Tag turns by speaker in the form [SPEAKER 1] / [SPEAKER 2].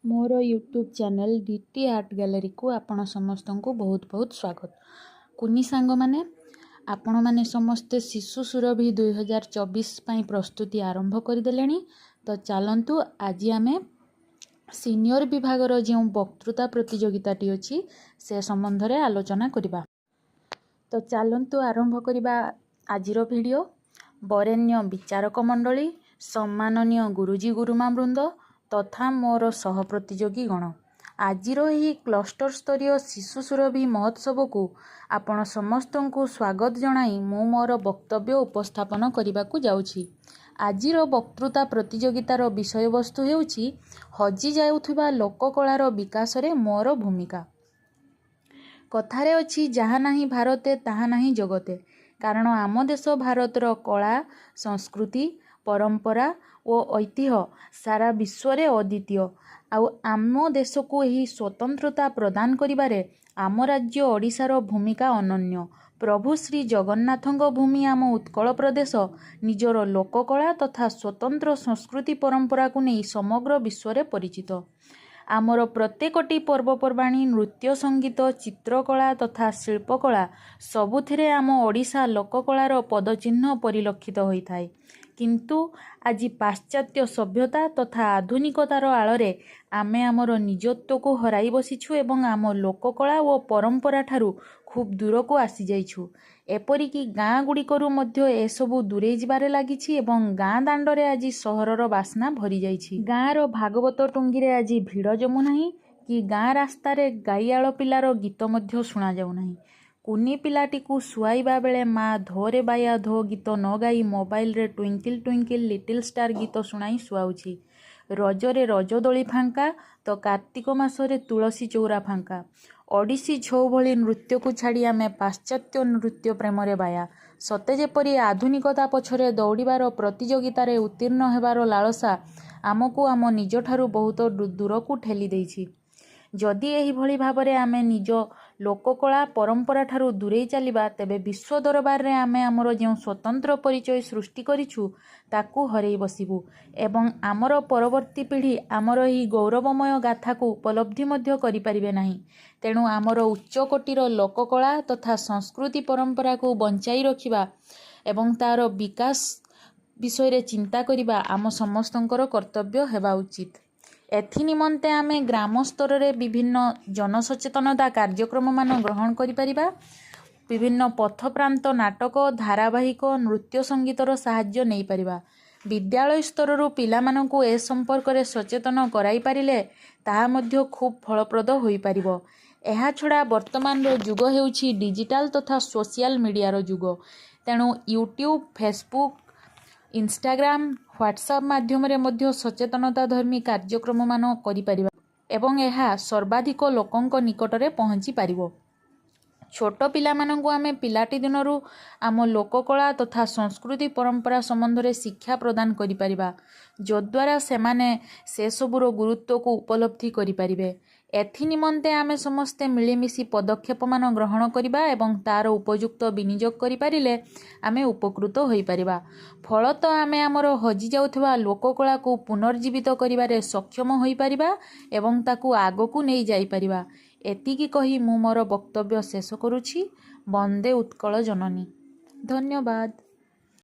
[SPEAKER 1] मोर YouTube channel DT art gallery को आपण समस्त को बहुत बहुत स्वागत। कुनी सांग माने आपण माने समस्ते शिशु सुरभि 2024 पाई प्रस्तुति आरंभ करदेलेनी। तो चलंतु आज आमे सीनियर विभागर जो वक्तृता प्रतियोगिताटी अछि से संबंध रे आलोचना करिबा। तो चलंतु आरंभ करिबा आजिर वीडियो। बरेण्य विचारक मंडली, सम्माननीय गुरुजी गुरुमा वृंद तथा मोर सह प्रतियोगी गण, आजिर ही क्लस्टर स्तरीय शिशु सुरभि महोत्सव को आपण समस्त को स्वागत जनाई मु मोर वक्तव्य उपस्थापन करने को जाउछि। आजिर वक्तृता प्रतियोगितार विषय वस्तु हेउछि हजि जाउथुबा लोककलार विकास रे मोर भूमिका। कथारे अछि जहा नाही भारते ताहा नाही जगते, कारण आम देश भारतर कला संस्कृति परंपरा और ऐतिह्य सारा विश्व रे अद्वितीय। आउ आम देश को यही स्वतंत्रता प्रदान करिबारे आम राज्य ओडिशार भूमिका अनन्य। प्रभु श्री जगन्नाथंग भूमि आम उत्कल प्रदेश निजर लोककला तथा स्वतंत्र संस्कृति परंपरा को नहीं समग्र विश्व रे परिचित। आमर प्रत्येकटी पर्वपर्वाणी नृत्य संगीत चित्रकला तथा शिल्पकला सबुथिरे आम ओडिशा लोककलार पदचिह्न परिलक्षित होइथाय। किंतु आज पाश्चात्य सभ्यता तथा आधुनिकतार आଳରେ आमे आमर निजत्व को हराई बसीछु एवं आम लोककला और परंपरा ठारू खूब दूर को आसी जाइछु। एपरिकी गाँ गुड़िकरू मध्य एसबू दूरे जिबारे लागिछि एवं गाँ दांडरे आज सहरर बास्ना भरी जाइछि। गाँर भागवत टुंगीरे आज भिड़ जमु नाही कि गाँ रास्तारे गाइयाळ पिलार गीत मध्य सुना जाउ नाही। कुनी पिलाटी को सुआइबा बेले माँ धोरे बाया धो गीत न गाई मोबाइल रे ट्विंकिल ट्विंकिल लिटिल स्टार गीत सुनाई सुआउछि। रजरे रजदोली फांका तो कार्तिक मासरे तुलसी चौरा फांका। ओडिसी छौ भली नृत्य को छाड़ी आमे पाश्चात्य नृत्य प्रेम रे बाया। सते जेपरी आधुनिकता पछरे दौड़ीबार प्रतियोगितारे उत्तीर्ण हेबार लालसा आमको आम निज ठारू बहुत दूर को ठेली देइछि। जदि एही भली भाबरे आमे निज लोककला परंपरा ठारू दूरे चलिबा तेबे विश्व दरबार रे आमे आमर जो स्वतंत्र परिचय सृष्टि करिछु ताकू हरेई बसिबु एवं आमर परवर्ती पीढ़ी आमर ही गौरवमय गाथा को उपलब्धि मध्य करि परिबे नाही। तेणु आमर उच्च कोटीर लोककला तथा संस्कृति परंपरा को बंचाई रखिबा एवं तार विकास विषय रे चिंता करिबा आम समस्तंकर कर्तव्य हेबा उचित। एथि निमंते आमे ग्राम स्तर रे विभिन्न जनसचेतनता कार्यक्रम मान ग्रहण करि परिबा। विभिन्न पथप्रांत नाटक धारावाहिक नृत्य संगीतर साहाय्य नहीं परिबा। विद्यालय स्तर रु पिला मानकु ए संपर्क रे सचेतन कराई पारिले ताहा मध्य खूब फलप्रद होई परिबो। एहा छडा वर्तमान रो जुग हेउछि डिजिटल तथा सोशल मीडिया रो जुग। तेणु यूट्यूब फेसबुक इंस्टाग्राम व्हाट्सएप माध्यम रे मध्य सचेतनता धर्मी कार्यक्रम मान करि परिबा एवं एहा सर्वाधिक लोकंक निकट रे पहुंची पारिबो। छोट पिला मानंकु आमे पिलाटी दिनरु आम लोककला तथा संस्कृति परंपरा संबंध रे शिक्षा प्रदान करि परिबा, जद्वारा सेमाने से सबुरो गुरुत्व को उपलब्धि करि परिबे। एथि निमंते आमे समस्ते मिलिमिशि पदक्षेप मान ग्रहण करिबा एवं तार उपयुक्त विनियोग करि पारिले आमे उपकृत होई परिबा। फलत आमे आमर हजि जाउथबा लोककला को पुनर्जीवित करिबारे सक्षम होई परिबा एवं ताकू आगकू नै जाई परिबा। एतिकी कही मु मोर वक्तव्य शेष करुछि। वंदे उत्कल जननी। धन्यवाद।